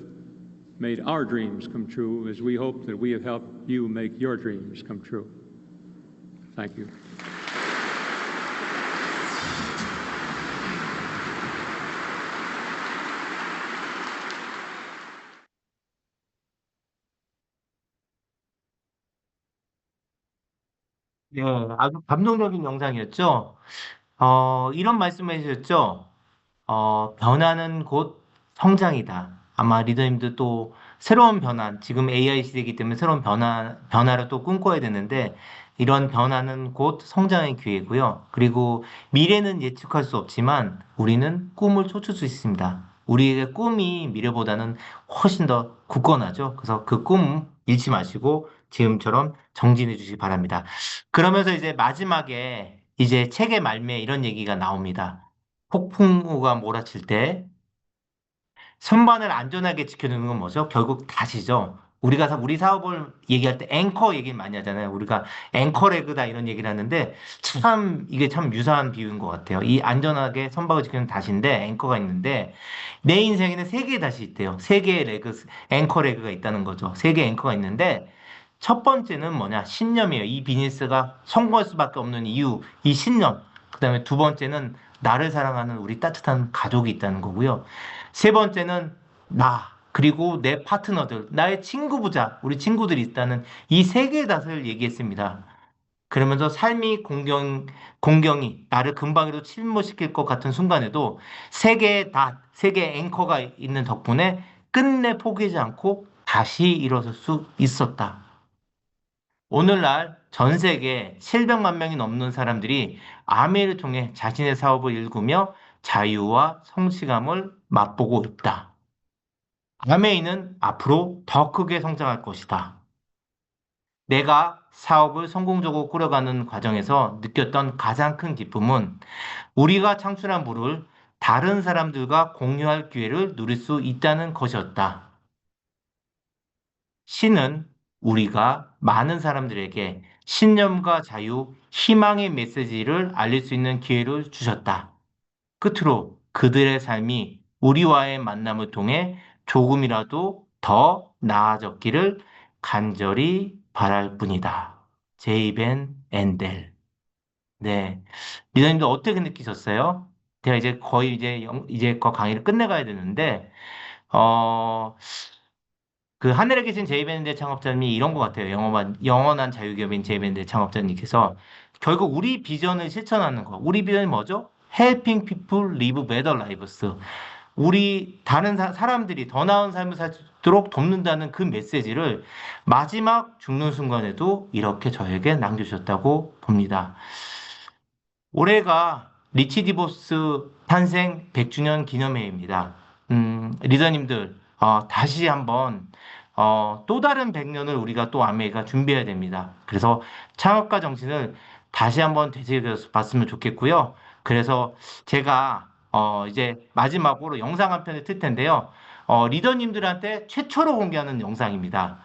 made our dreams come true as we hope that we have helped you make your dreams come true. Thank you. 네, 아주 감동적인 영상이었죠. 이런 말씀을 해주셨죠. 변화는 곧 성장이다. 아마 리더님도 또 새로운 변화, 지금 AI 시대이기 때문에 새로운 변화를 또 꿈꿔야 되는데, 이런 변화는 곧 성장의 기회고요. 그리고 미래는 예측할 수 없지만 우리는 꿈을 쫓을 수 있습니다. 우리의 꿈이 미래보다는 훨씬 더 굳건하죠. 그래서 그 꿈 잃지 마시고 지금처럼 정진해 주시기 바랍니다. 그러면서 이제 마지막에 이제 책의 말미에 이런 얘기가 나옵니다. 폭풍우가 몰아칠 때 선반을 안전하게 지켜주는 건 뭐죠? 결국 다시죠. 우리 사업을 얘기할 때 앵커 얘기를 많이 하잖아요. 우리가 앵커레그다 이런 얘기를 하는데 참 이게 참 유사한 비유인 것 같아요. 이 안전하게 선박을 지키는 다시인데 앵커가 있는데 내 인생에는 세 개의 다시 있대요. 세 개의 앵커레그가 있다는 거죠. 세 개의 앵커가 있는데 첫 번째는 뭐냐? 신념이에요. 이 비즈니스가 성공할 수밖에 없는 이유, 이 신념. 그다음에 두 번째는 나를 사랑하는 우리 따뜻한 가족이 있다는 거고요. 세 번째는 나, 그리고 내 파트너들, 나의 친구 부자, 우리 친구들이 있다는 이 세 개의 닷을 얘기했습니다. 그러면서 삶이 공경이 나를 금방이라도 침몰시킬 것 같은 순간에도 세 개의 닷, 세 개의 앵커가 있는 덕분에 끝내 포기하지 않고 다시 일어설 수 있었다. 오늘날 전 세계 700만 명이 넘는 사람들이 아메이를 통해 자신의 사업을 일구며 자유와 성취감을 맛보고 있다. 아메이는 앞으로 더 크게 성장할 것이다. 내가 사업을 성공적으로 꾸려가는 과정에서 느꼈던 가장 큰 기쁨은 우리가 창출한 물을 다른 사람들과 공유할 기회를 누릴 수 있다는 것이었다. 신은 우리가 많은 사람들에게 신념과 자유, 희망의 메시지를 알릴 수 있는 기회를 주셨다. 끝으로 그들의 삶이 우리와의 만남을 통해 조금이라도 더 나아졌기를 간절히 바랄 뿐이다. 제이벤 앤델. 네. 리더님도 어떻게 느끼셨어요? 제가 이제 거의 이제 그 강의를 끝내가야 되는데, 어, 그 하늘에 계신 제이밴드 창업자님이 이런 것 같아요. 영원한 자유기업인 제이밴드 창업자님께서 결국 우리 비전을 실천하는 거. 우리 비전이 뭐죠? Helping people live better lives. 우리 다른 사람들이 더 나은 삶을 살도록 돕는다는 그 메시지를 마지막 죽는 순간에도 이렇게 저에게 남겨주셨다고 봅니다. 올해가 리치 디보스 탄생 100주년 기념해입니다. 리더님들, 다시 한번, 또 다른 100년을 우리가 또 아메이가 준비해야 됩니다. 그래서 창업가 정신을 다시 한번 되새겨 봤으면 좋겠고요. 그래서 제가, 이제 마지막으로 영상 한 편을 틀 텐데요. 리더님들한테 최초로 공개하는 영상입니다.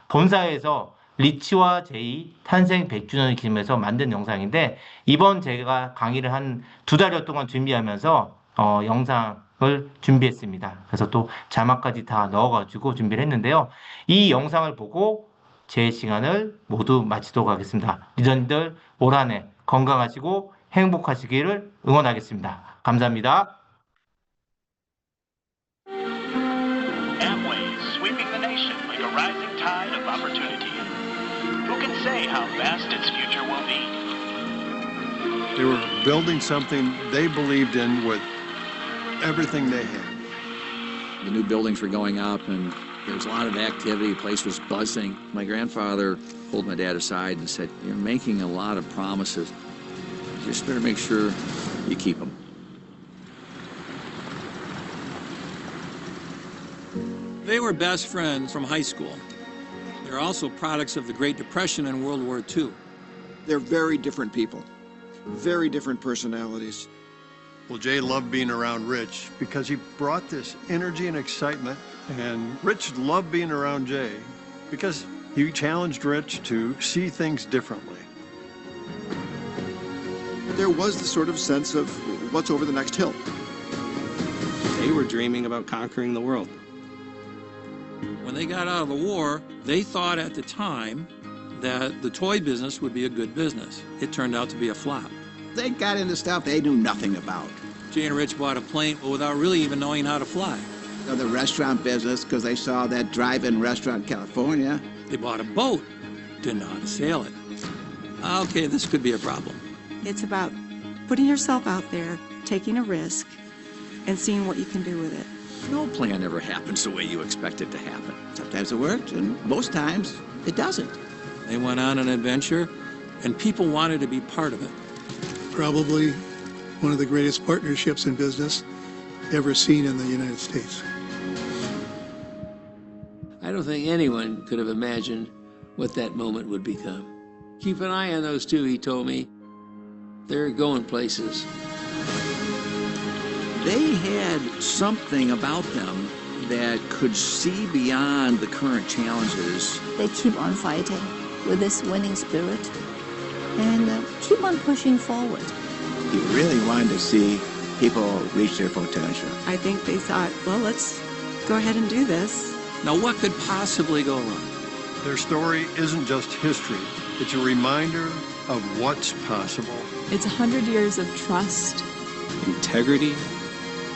본사에서 리치와 제이 탄생 100주년을 기념해서 만든 영상인데, 이번 제가 강의를 한 2달여 동안 준비하면서 영상을 준비했습니다. 그래서 또 자막까지 다 넣어가지고 준비를 했는데요. 이 영상을 보고 제 시간을 모두 마치도록 하겠습니다. 리더님들 올 한 해 건강하시고 행복하시기를 응원하겠습니다. 감사합니다. Amway is sweeping the nation like a rising tide of opportunity. Who can say how vast its future will be? They were building something they believed in with everything they had. The new buildings were going up and there was a lot of activity. The place was buzzing. My grandfather pulled my dad aside and said, "You're making a lot of promises. Just better make sure you keep them." They were best friends from high school. They're also products of the Great Depression and World War II. They're very different people, very different personalities. Well, Jay loved being around Rich because he brought this energy and excitement, and Rich loved being around Jay because he challenged Rich to see things differently. There was the sort of sense of what's over the next hill. They were dreaming about conquering the world. When they got out of the war, they thought at the time that the toy business would be a good business. It turned out to be a flop. They got into stuff they knew nothing about. Jay and Rich bought a plane without really even knowing how to fly. The restaurant business, because they saw that drive-in restaurant in California. They bought a boat, didn't know how to sail it. Okay, this could be a problem. It's about putting yourself out there, taking a risk, and seeing what you can do with it. No plan ever happens the way you expect it to happen. Sometimes it works, and most times it doesn't. They went on an adventure, and people wanted to be part of it. Probably one of the greatest partnerships in business ever seen in the United States. I don't think anyone could have imagined what that moment would become. Keep an eye on those two, he told me. They're going places. They had something about them that could see beyond the current challenges. They keep on fighting with this winning spirit and keep on pushing forward. You really wanted to see people reach their potential. I think they thought, well, let's go ahead and do this. Now, what could possibly go wrong? Their story isn't just history, it's a reminder of what's possible. It's 100 years of trust, integrity,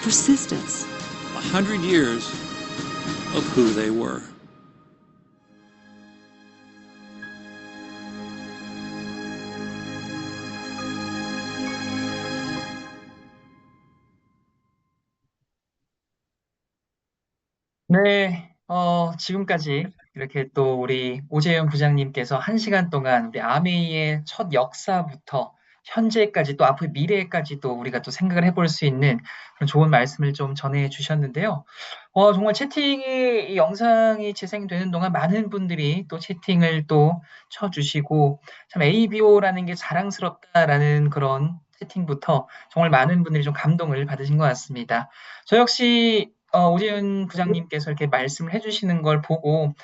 persistence. 100 years of who they were. 네, 지금까지 이렇게 또 우리 오재현 부장님께서 1시간 동안 우리 아메이의 첫 역사부터 현재까지 또 앞으로 미래까지도 우리가 또 생각을 해볼 수 있는 그런 좋은 말씀을 좀 전해 주셨는데요. 정말 채팅이, 이 영상이 재생되는 동안 많은 분들이 또 채팅을 또 쳐주시고, 참 ABO라는 게 자랑스럽다라는 그런 채팅부터 정말 많은 분들이 좀 감동을 받으신 것 같습니다. 저 역시 오재훈 부장님께서 이렇게 말씀을 해주시는 걸 보고,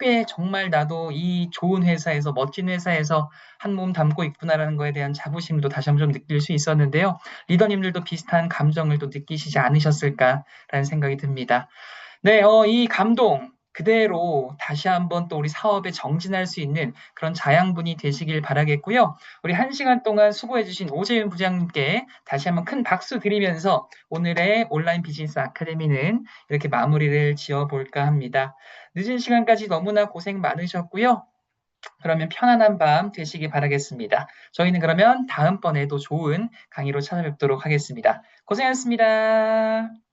꽤 정말 나도 이 좋은 회사에서, 멋진 회사에서 한 몸 담고 있구나라는 거에 대한 자부심도 다시 한번 좀 느낄 수 있었는데요. 리더님들도 비슷한 감정을 또 느끼시지 않으셨을까라는 생각이 듭니다. 네, 이 감동 그대로 다시 한번 또 우리 사업에 정진할 수 있는 그런 자양분이 되시길 바라겠고요. 우리 1시간 동안 수고해주신 오재윤 부장님께 다시 한번 큰 박수 드리면서 오늘의 온라인 비즈니스 아카데미는 이렇게 마무리를 지어볼까 합니다. 늦은 시간까지 너무나 고생 많으셨고요. 그러면 편안한 밤 되시기 바라겠습니다. 저희는 그러면 다음번에도 좋은 강의로 찾아뵙도록 하겠습니다. 고생하셨습니다.